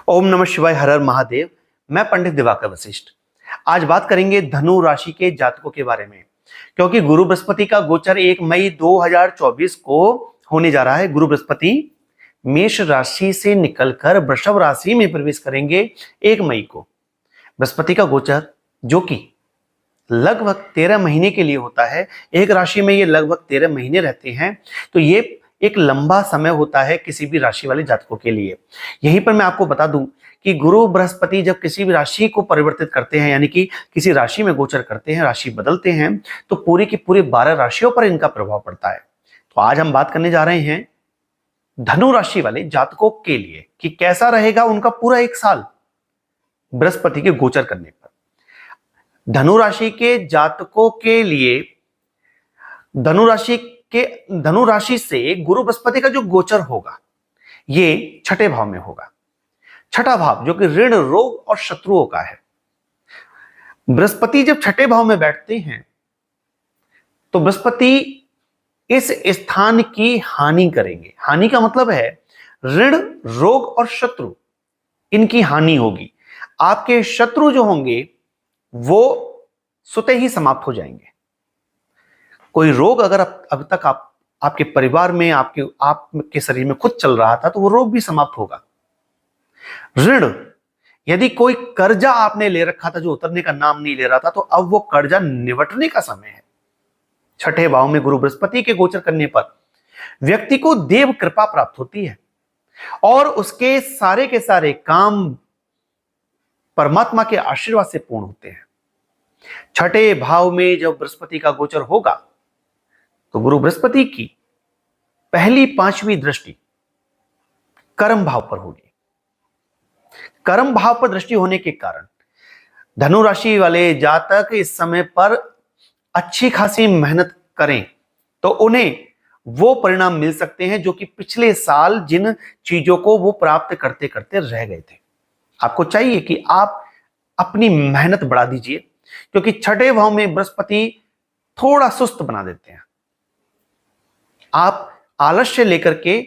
ओम नमः शिवाय, हर हर महादेव। मैं पंडित दिवाकर वशिष्ठ। आज बात करेंगे धनु राशि के जातकों के बारे में, क्योंकि गुरु बृहस्पति का गोचर 1 मई 2024 को होने जा रहा है। गुरु बृहस्पति मेष राशि से निकलकर वृषभ राशि में प्रवेश करेंगे 1 मई को। बृहस्पति का गोचर जो कि लगभग 13 महीने के लिए होता है, एक राशि में ये लगभग 13 महीने रहते हैं, तो ये एक लंबा समय होता है किसी भी राशि वाले जातकों के लिए। यहीं पर मैं आपको बता दूं कि गुरु बृहस्पति जब किसी भी राशि को परिवर्तित करते हैं, यानी कि किसी राशि में गोचर करते हैं, राशि बदलते हैं, तो पूरी की पूरी 12 राशियों पर इनका प्रभाव पड़ता है। तो आज हम बात करने जा रहे हैं धनु राशि वाले जातकों के लिए कि कैसा रहेगा उनका पूरा एक साल बृहस्पति के गोचर करने पर। धनु राशि के जातकों के लिए धनु राशि से गुरु बृहस्पति का जो गोचर होगा ये छठे भाव में होगा। छठा भाव जो कि ऋण, रोग और शत्रुओं का है। बृहस्पति जब छठे भाव में बैठते हैं तो बृहस्पति इस स्थान की हानि करेंगे। हानि का मतलब है ऋण, रोग और शत्रु, इनकी हानि होगी। आपके शत्रु जो होंगे वो स्वतः ही समाप्त हो जाएंगे। कोई रोग अगर अब तक आपके परिवार में, आपके शरीर में खुद चल रहा था, तो वो रोग भी समाप्त होगा। ऋण, यदि कोई कर्जा आपने ले रखा था जो उतरने का नाम नहीं ले रहा था, तो अब वो कर्जा निवटने का समय है। छठे भाव में गुरु बृहस्पति के गोचर करने पर व्यक्ति को देव कृपा प्राप्त होती है और उसके सारे के सारे काम परमात्मा के आशीर्वाद से पूर्ण होते हैं। छठे भाव में जब बृहस्पति का गोचर होगा तो गुरु बृहस्पति की पहली 5वीं दृष्टि कर्म भाव पर होगी। कर्म भाव पर दृष्टि होने के कारण धनु राशि वाले जातक इस समय पर अच्छी खासी मेहनत करें तो उन्हें वो परिणाम मिल सकते हैं जो कि पिछले साल जिन चीजों को वो प्राप्त करते करते रह गए थे। आपको चाहिए कि आप अपनी मेहनत बढ़ा दीजिए, क्योंकि छठे भाव में बृहस्पति थोड़ा सुस्त बना देते हैं। आप आलस्य लेकर के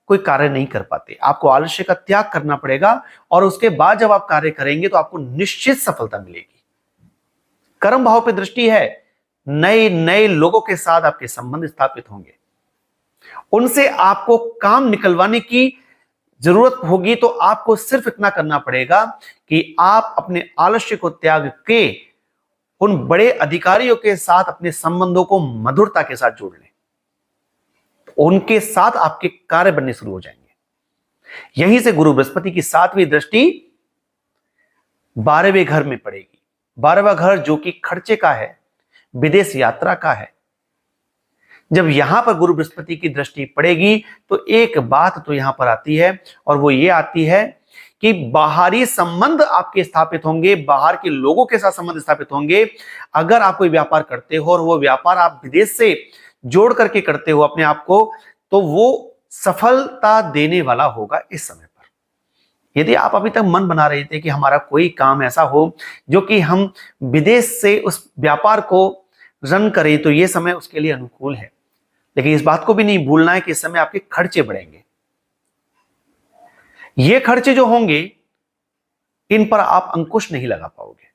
कोई कार्य नहीं कर पाते। आपको आलस्य का त्याग करना पड़ेगा और उसके बाद जब आप कार्य करेंगे तो आपको निश्चित सफलता मिलेगी। कर्म भाव पे दृष्टि है, नए नए लोगों के साथ आपके संबंध स्थापित होंगे, उनसे आपको काम निकलवाने की जरूरत होगी। तो आपको सिर्फ इतना करना पड़ेगा कि आप अपने आलस्य को त्याग के उन बड़े अधिकारियों के साथ अपने संबंधों को मधुरता के साथ जोड़ लें, उनके साथ आपके कार्य बनने शुरू हो जाएंगे। यहीं से गुरु बृहस्पति की 7वीं दृष्टि 12वें घर में पड़ेगी। 12वां घर जो कि खर्चे का है, विदेश यात्रा का है। जब यहां पर गुरु बृहस्पति की दृष्टि पड़ेगी तो एक बात तो यहां पर आती है, और वो ये आती है कि बाहरी संबंध आपके स्थापित होंगे, बाहर के लोगों के साथ संबंध स्थापित होंगे। अगर आप कोई व्यापार करते हो और वो व्यापार आप विदेश से जोड़ करके करते हो अपने आप को, तो वो सफलता देने वाला होगा इस समय पर। यदि आप अभी तक मन बना रहे थे कि हमारा कोई काम ऐसा हो जो कि हम विदेश से उस व्यापार को रन करें, तो ये समय उसके लिए अनुकूल है। लेकिन इस बात को भी नहीं भूलना है कि इस समय आपके खर्चे बढ़ेंगे। ये खर्चे जो होंगे इन पर आप अंकुश नहीं लगा पाओगे,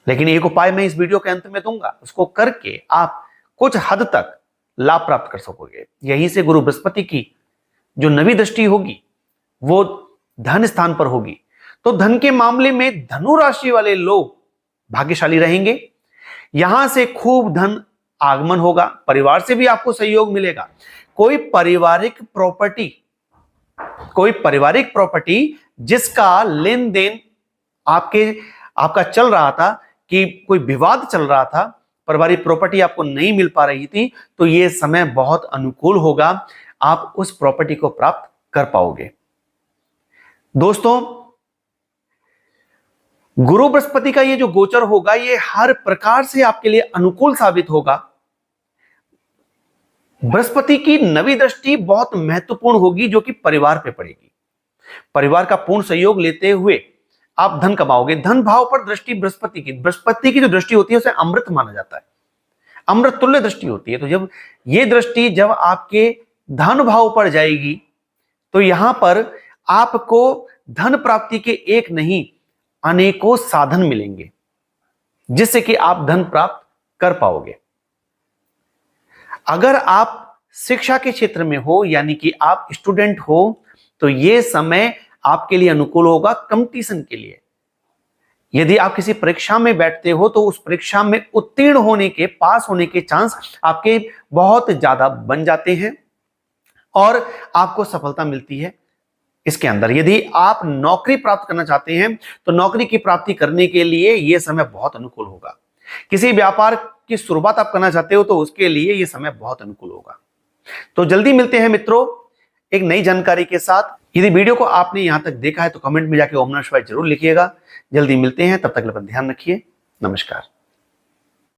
लेकिन एक उपाय मैं इस वीडियो के अंत में दूंगा, उसको करके आप कुछ हद तक लाभ प्राप्त कर सकोगे। यहीं से गुरु बृहस्पति की जो नवी दृष्टि होगी वो धन स्थान पर होगी, तो धन के मामले में धनु राशि वाले लोग भाग्यशाली रहेंगे। यहां से खूब धन आगमन होगा, परिवार से भी आपको सहयोग मिलेगा। कोई पारिवारिक प्रॉपर्टी जिसका लेन देन आपका चल रहा था, कि कोई विवाद चल रहा था, पारिवारिक प्रॉपर्टी आपको नहीं मिल पा रही थी, तो यह समय बहुत अनुकूल होगा, आप उस प्रॉपर्टी को प्राप्त कर पाओगे। दोस्तों, गुरु बृहस्पति का ये जो गोचर होगा ये हर प्रकार से आपके लिए अनुकूल साबित होगा। बृहस्पति की नवी दृष्टि बहुत महत्वपूर्ण होगी जो कि परिवार पे पड़ेगी। परिवार का पूर्ण सहयोग लेते हुए आप धन कमाओगे। धन भाव पर दृष्टि बृहस्पति की जो दृष्टि होती है उसे अमृत माना जाता है, अमृत तुल्य दृष्टि होती है। तो जब ये दृष्टि जब आपके धन भाव पर जाएगी तो यहां पर आपको धन प्राप्ति के एक नहीं अनेकों साधन मिलेंगे जिससे कि आप धन प्राप्त कर पाओगे। अगर आप शिक्षा के क्षेत्र में हो यानी कि आप स्टूडेंट हो तो यह समय आपके लिए अनुकूल होगा कंपटीशन के लिए। यदि आप किसी परीक्षा में बैठते हो तो उस परीक्षा में उत्तीर्ण होने के, पास होने के चांस आपके बहुत ज्यादा बन जाते हैं और आपको सफलता मिलती है इसके अंदर। यदि आप नौकरी प्राप्त करना चाहते हैं तो नौकरी की प्राप्ति करने के लिए यह समय बहुत अनुकूल होगा। किसी व्यापार की शुरुआत आप करना चाहते हो तो उसके लिए यह समय बहुत अनुकूल होगा। तो जल्दी मिलते हैं मित्रों एक नई जानकारी के साथ। यदि वीडियो को आपने यहां तक देखा है तो कमेंट में जाके ओम नमः शिवाय जरूर लिखिएगा। जल्दी मिलते हैं, तब तक अपना ध्यान रखिए। नमस्कार।